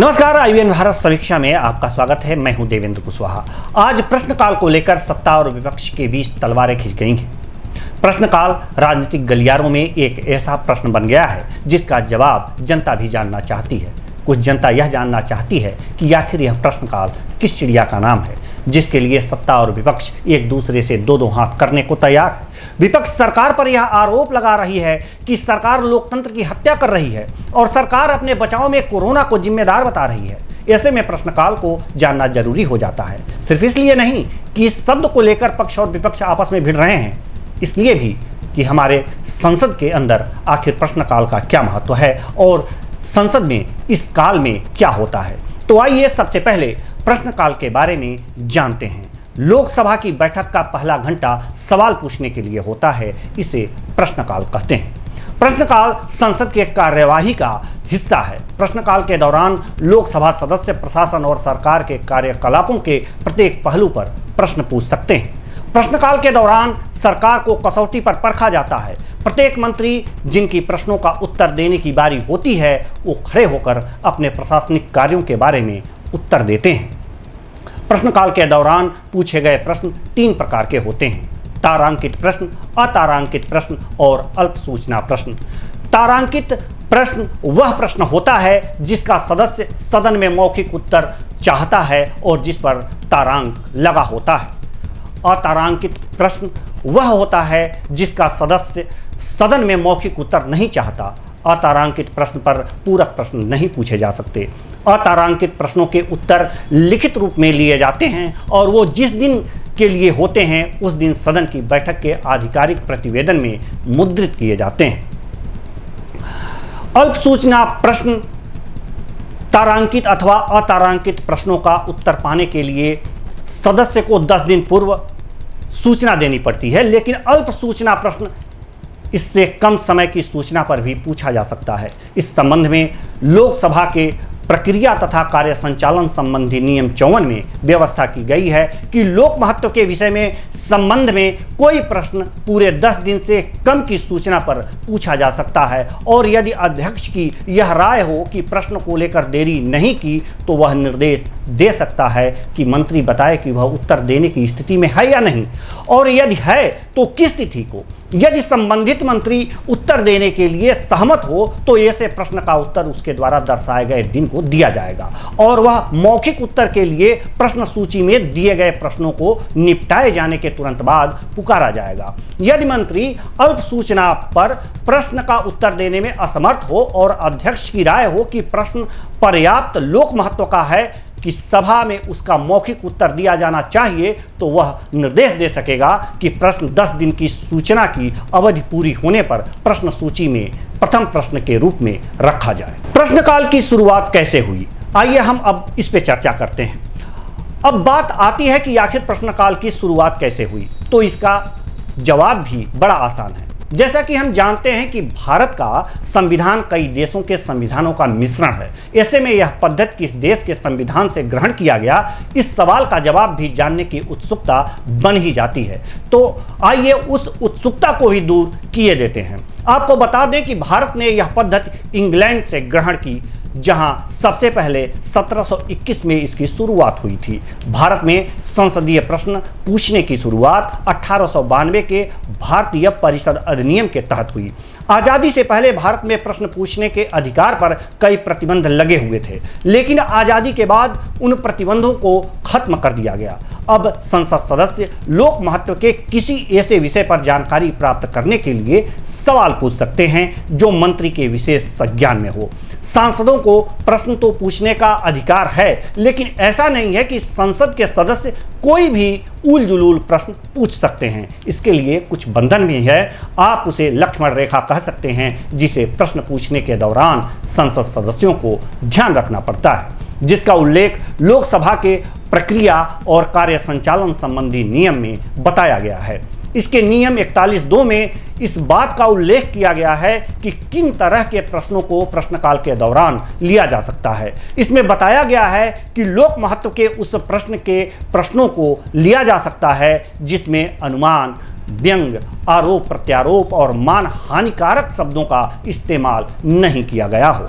नमस्कार, IVN भारत समीक्षा में आपका स्वागत है। मैं हूं देवेंद्र कुशवाहा। आज प्रश्नकाल को लेकर सत्ता और विपक्ष के बीच तलवारें खिंच गई हैं। प्रश्नकाल राजनीतिक गलियारों में एक ऐसा प्रश्न बन गया है जिसका जवाब जनता भी जानना चाहती है। कुछ जनता यह जानना चाहती है कि आखिर यह प्रश्नकाल किस चिड़िया का नाम है जिसके लिए सत्ता और विपक्ष एक दूसरे से दो हाथ करने को तैयार है। विपक्ष सरकार पर यह आरोप लगा रही है कि सरकार लोकतंत्र की हत्या कर रही है और सरकार अपने बचाव में कोरोना को जिम्मेदार बता रही है। ऐसे में प्रश्नकाल को जानना जरूरी हो जाता है, सिर्फ इसलिए नहीं कि इस शब्द को लेकर पक्ष और विपक्ष आपस में भिड़ रहे हैं, इसलिए भी कि हमारे संसद के अंदर आखिर प्रश्नकाल का क्या महत्व है और संसद में इस काल में क्या होता है। तो आइए सबसे पहले प्रश्नकाल के बारे में जानते हैं। लोकसभा की बैठक का पहला घंटा सवाल पूछने के लिए होता है, इसे प्रश्नकाल कहते हैं। प्रश्नकाल संसद के कार्यवाही का हिस्सा है। प्रश्नकाल के दौरान लोकसभा सदस्य प्रशासन और सरकार के कार्यकलापों के प्रत्येक पहलू पर प्रश्न पूछ सकते हैं। प्रश्नकाल के दौरान सरकार को कसौटी पर परखा जाता है। प्रत्येक मंत्री जिनकी प्रश्नों का उत्तर देने की बारी होती है वो खड़े होकर अपने प्रशासनिक कार्यों के बारे में उत्तर देते हैं। प्रश्नकाल के दौरान पूछे गए प्रश्न तीन प्रकार के होते हैं: तारांकित प्रश्न, अतारांकित प्रश्न और अल्प सूचना प्रश्न। तारांकित प्रश्न वह प्रश्न होता है जिसका सदस्य सदन में मौखिक उत्तर चाहता है और जिस पर तारांक लगा होता है। अतारांकित प्रश्न वह होता है जिसका सदस्य सदन में मौखिक उत्तर नहीं चाहता। अतारांकित प्रश्न पर पूरक प्रश्न नहीं पूछे जा सकते। अतारांकित प्रश्नों के उत्तर लिखित रूप में लिए जाते हैं और वो जिस दिन के लिए होते हैं उस दिन सदन की बैठक के आधिकारिक प्रतिवेदन में मुद्रित किए जाते हैं। अल्प सूचना प्रश्न तारांकित अथवा अतारांकित प्रश्नों का उत्तर पाने के लिए सदस्य को 10 दिन पूर्व सूचना देनी पड़ती है, लेकिन अल्प सूचना प्रश्न इससे कम समय की सूचना पर भी पूछा जा सकता है। इस संबंध में लोकसभा के प्रक्रिया तथा कार्य संचालन संबंधी नियम 54 में व्यवस्था की गई है कि लोक महत्व के विषय में संबंध में कोई प्रश्न पूरे 10 दिन से कम की सूचना पर पूछा जा सकता है और यदि अध्यक्ष की यह राय हो कि प्रश्न को लेकर देरी नहीं की तो वह निर्देश दे सकता है कि मंत्री बताए कि वह उत्तर देने की स्थिति में है या नहीं, और यदि है तो किस तिथि को। यदि संबंधित मंत्री उत्तर देने के लिए सहमत हो तो ऐसे प्रश्न का उत्तर उसके द्वारा दर्शाए गए दिन को दिया जाएगा और वह मौखिक उत्तर के लिए प्रश्न सूची में दिए गए प्रश्नों को निपटाए जाने के तुरंत बाद पुकारा जाएगा। यदि मंत्री अल्प सूचना पर प्रश्न का उत्तर देने में असमर्थ हो और अध्यक्ष की राय हो कि प्रश्न पर्याप्त लोक महत्व का है कि सभा में उसका मौखिक उत्तर दिया जाना चाहिए, तो वह निर्देश दे सकेगा कि प्रश्न 10 दिन की सूचना की अवधि पूरी होने पर प्रश्न सूची में प्रथम प्रश्न के रूप में रखा जाए। प्रश्नकाल की शुरुआत कैसे हुई, आइए हम अब इस पे चर्चा करते हैं। अब बात आती है कि आखिर प्रश्नकाल की शुरुआत कैसे हुई, तो इसका जवाब भी बड़ा आसान है। जैसा कि हम जानते हैं कि भारत का संविधान कई देशों के संविधानों का मिश्रण है। ऐसे में यह पद्धति किस देश के संविधान से ग्रहण किया गया, इस सवाल का जवाब भी जानने की उत्सुकता बन ही जाती है। तो आइए उस उत्सुकता को ही दूर किए देते हैं। आपको बता दें कि भारत ने यह पद्धति इंग्लैंड से ग्रहण की, जहां सबसे पहले 1721 में इसकी शुरुआत हुई थी। भारत में संसदीय प्रश्न पूछने की शुरुआत 1892 के भारतीय परिषद अधिनियम के तहत हुई। आज़ादी से पहले भारत में प्रश्न पूछने के अधिकार पर कई प्रतिबंध लगे हुए थे, लेकिन आज़ादी के बाद उन प्रतिबंधों को खत्म कर दिया गया। अब संसद सदस्य लोक महत्व के किसी ऐसे विषय पर जानकारी प्राप्त करने के लिए सवाल पूछ सकते हैं जो मंत्री के विशेष संज्ञान में हो। सांसदों को प्रश्न तो पूछने का अधिकार है, लेकिन ऐसा नहीं है कि संसद के सदस्य कोई भी उल जुलूल प्रश्न पूछ सकते हैं। इसके लिए कुछ बंधन भी है। आप उसे लक्ष्मण रेखा कह सकते हैं, जिसे प्रश्न पूछने के दौरान संसद सदस्यों को ध्यान रखना पड़ता है, जिसका उल्लेख लोकसभा के प्रक्रिया और कार्य संचालन संबंधी नियम में बताया गया है। इसके नियम 41(2) में इस बात का उल्लेख किया गया है कि किन तरह के प्रश्नों को प्रश्नकाल के दौरान लिया जा सकता है। इसमें बताया गया है कि लोक महत्व के उस प्रश्न के प्रश्नों को लिया जा सकता है जिसमें अनुमान, व्यंग, आरोप प्रत्यारोप और मान हानिकारक शब्दों का इस्तेमाल नहीं किया गया हो।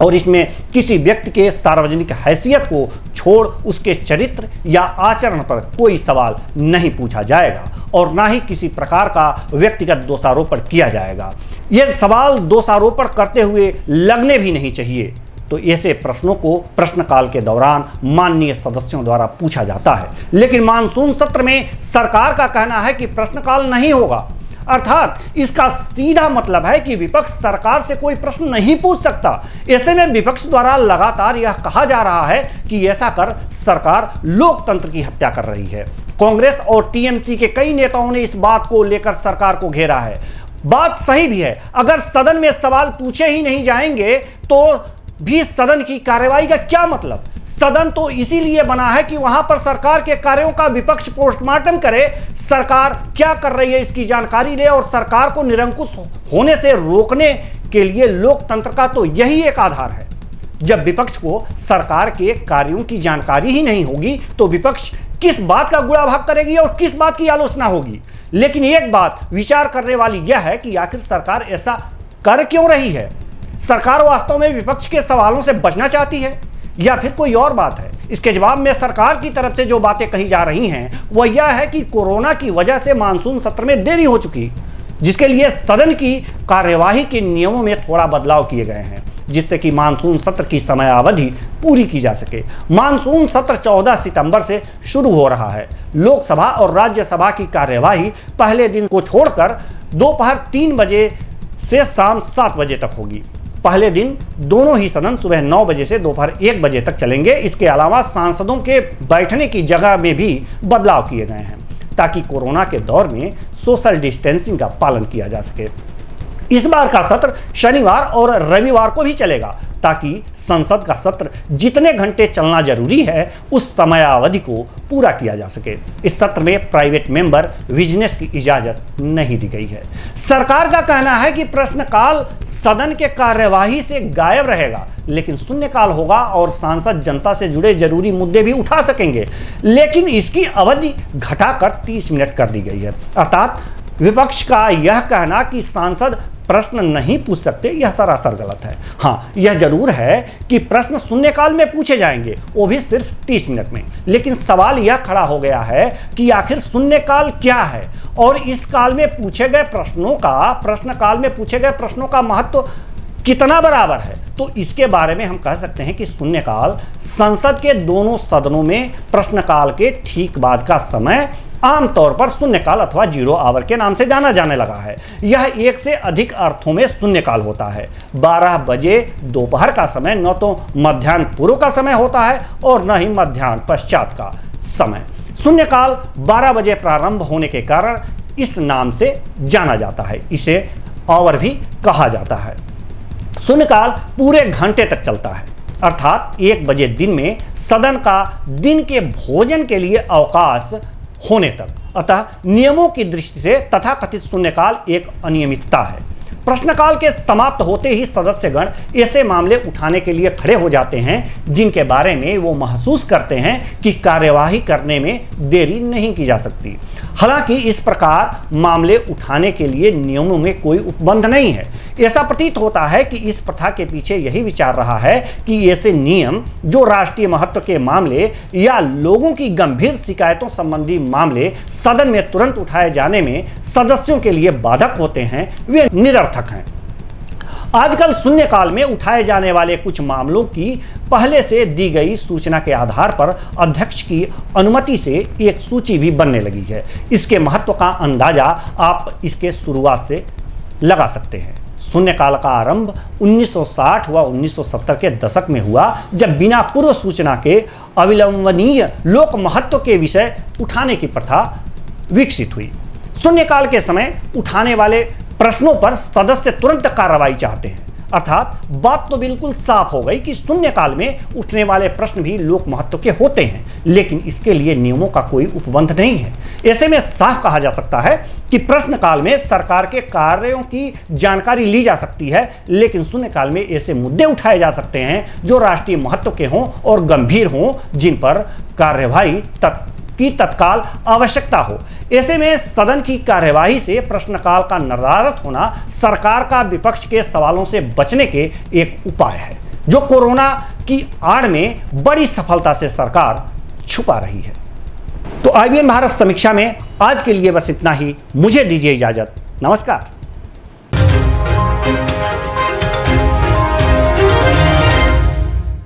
और इसमें किसी व्यक्ति के सार्वजनिक हैसियत को छोड़ उसके चरित्र या आचरण पर कोई सवाल नहीं पूछा जाएगा और ना ही किसी प्रकार का व्यक्तिगत दोषारोपण किया जाएगा। ये सवाल दोषारोपण करते हुए लगने भी नहीं चाहिए। तो ऐसे प्रश्नों को प्रश्नकाल के दौरान माननीय सदस्यों द्वारा पूछा जाता है। लेकिन मानसून सत्र में सरकार का कहना है कि प्रश्नकाल नहीं होगा, अर्थात इसका सीधा मतलब है कि विपक्ष सरकार से कोई प्रश्न नहीं पूछ सकता। ऐसे में विपक्ष द्वारा लगातार यह कहा जा रहा है कि ऐसा कर सरकार लोकतंत्र की हत्या कर रही है। कांग्रेस और टीएमसी के कई नेताओं ने इस बात को लेकर सरकार को घेरा है। बात सही भी है, अगर सदन में सवाल पूछे ही नहीं जाएंगे तो भी सदन की कार्यवाही का क्या मतलब। सदन तो इसीलिए बना है कि वहां पर सरकार के कार्यों का विपक्ष पोस्टमार्टम करे, सरकार क्या कर रही है इसकी जानकारी ले और सरकार को निरंकुश होने से रोकने के लिए लोकतंत्र का तो यही एक आधार है। जब विपक्ष को सरकार के कार्यों की जानकारी ही नहीं होगी तो विपक्ष किस बात का गुणाभाग करेगी और किस बात की आलोचना होगी। लेकिन एक बात विचार करने वाली यह है कि आखिर सरकार ऐसा कर क्यों रही है। सरकार वास्तव में विपक्ष के सवालों से बचना चाहती है या फिर कोई और बात है। इसके जवाब में सरकार की तरफ से जो बातें कही जा रही हैं वह यह है कि कोरोना की वजह से मानसून सत्र में देरी हो चुकी, जिसके लिए सदन की कार्यवाही के नियमों में थोड़ा बदलाव किए गए हैं, जिससे कि मानसून सत्र की समयावधि पूरी की जा सके। मानसून सत्र 14 सितंबर से शुरू हो रहा है। लोकसभा और राज्यसभा की कार्यवाही पहले दिन को छोड़कर दोपहर 3 बजे से शाम 7 बजे तक होगी। पहले दिन दोनों ही सदन सुबह 9 बजे से दोपहर 1 बजे तक चलेंगे। इसके अलावा सांसदों के बैठने की जगह में भी बदलाव किए गए हैं ताकि कोरोना के दौर में सोशल डिस्टेंसिंग का पालन किया जा सके। इस बार का सत्र शनिवार और रविवार को भी चलेगा ताकि संसद का सत्र जितने घंटे चलना जरूरी है उस समयावधि को पूरा किया जा सके। इस सत्र में प्राइवेट मेंबर बिजनेस की इजाजत नहीं दी गई है। सरकार का कहना है कि प्रश्नकाल सदन के कार्यवाही से गायब रहेगा, लेकिन शून्यकाल होगा और सांसद जनता से जुड़े जरूरी मुद्दे भी उठा सकेंगे। लेकिन इसकी अवधि घटाकर 30 मिनट कर दी गई है। अर्थात विपक्ष का यह कहना कि सांसद प्रश्न नहीं पूछ सकते यह सरासर गलत है। हाँ, यह जरूर है कि प्रश्न शून्यकाल में पूछे जाएंगे, वो भी सिर्फ 30 मिनट में। लेकिन सवाल यह खड़ा हो गया है कि आखिर शून्यकाल क्या है और इस काल में पूछे गए प्रश्नकाल में पूछे गए प्रश्नों का महत्व कितना बराबर है। तो इसके बारे में हम कह सकते हैं कि शून्यकाल संसद के दोनों सदनों में प्रश्नकाल के ठीक बाद का समय आमतौर पर शून्यकाल अथवा 0 आवर के नाम से जाना जाने लगा है। यह एक से अधिक अर्थों में शून्यकाल होता है। 12 बजे दोपहर का समय न तो मध्याह्न पूर्व का समय होता है और न ही मध्याह्न पश्चात का समय। शून्यकाल 12 बजे प्रारंभ होने के कारण इस नाम से जाना जाता है। इसे आवर भी कहा जाता है। शून्यकाल पूरे घंटे तक चलता है, अर्थात 1 बजे दिन में सदन का दिन के भोजन के लिए अवकाश होने तक। अतः नियमों की दृष्टि से तथाकथित शून्यकाल एक अनियमितता है। प्रश्नकाल के समाप्त होते ही सदस्यगण ऐसे मामले उठाने के लिए खड़े हो जाते हैं जिनके बारे में वो महसूस करते हैं कि कार्यवाही करने में देरी नहीं की जा सकती। हालांकि इस प्रकार मामले उठाने के लिए नियमों में कोई उपबंध नहीं है। ऐसा प्रतीत होता है कि इस प्रथा के पीछे यही विचार रहा है कि ऐसे नियम जो राष्ट्रीय महत्व के मामले या लोगों की गंभीर शिकायतों संबंधी मामले सदन में तुरंत उठाए जाने में सदस्यों के लिए बाधक होते हैं, वे निरर्थक हैं। आजकल शून्यकाल में उठाए जाने वाले कुछ मामलों की पहले से दी गई सूचना के आधार पर अध्यक्ष की अनुमति से एक सूची भी बनने लगी है। इसके महत्व का अंदाजा आप इसके शुरुआत से लगा सकते हैं। शून्यकाल का आरंभ 1960 व 1970 के दशक में हुआ, जब बिना पूर्व सूचना के अविलंबनीय लोक महत्व के विषय उठाने की प्रथा विकसित हुई। शून्यकाल के समय उठाने वाले प्रश्नों पर सदस्य तुरंत कार्रवाई चाहते हैं। अर्थात बात तो बिल्कुल साफ हो गई कि शून्यकाल में उठने वाले प्रश्न भी लोक महत्व के होते हैं, लेकिन इसके लिए नियमों का कोई उपबंध नहीं है। ऐसे में साफ कहा जा सकता है कि प्रश्नकाल में सरकार के कार्यों की जानकारी ली जा सकती है, लेकिन शून्यकाल में ऐसे मुद्दे उठाए जा सकते हैं जो राष्ट्रीय महत्व के हों और गंभीर हों, जिन पर कार्यवाही की तत्काल आवश्यकता हो। ऐसे में सदन की कार्यवाही से प्रश्नकाल का नदारद होना सरकार का विपक्ष के सवालों से बचने के एक उपाय है। जो कोरोना की आड़ में बड़ी सफलता से सरकार छुपा रही है। तो IBN भारत समीक्षा में आज के लिए बस इतना ही। मुझे दीजिए इजाजत। नमस्कार।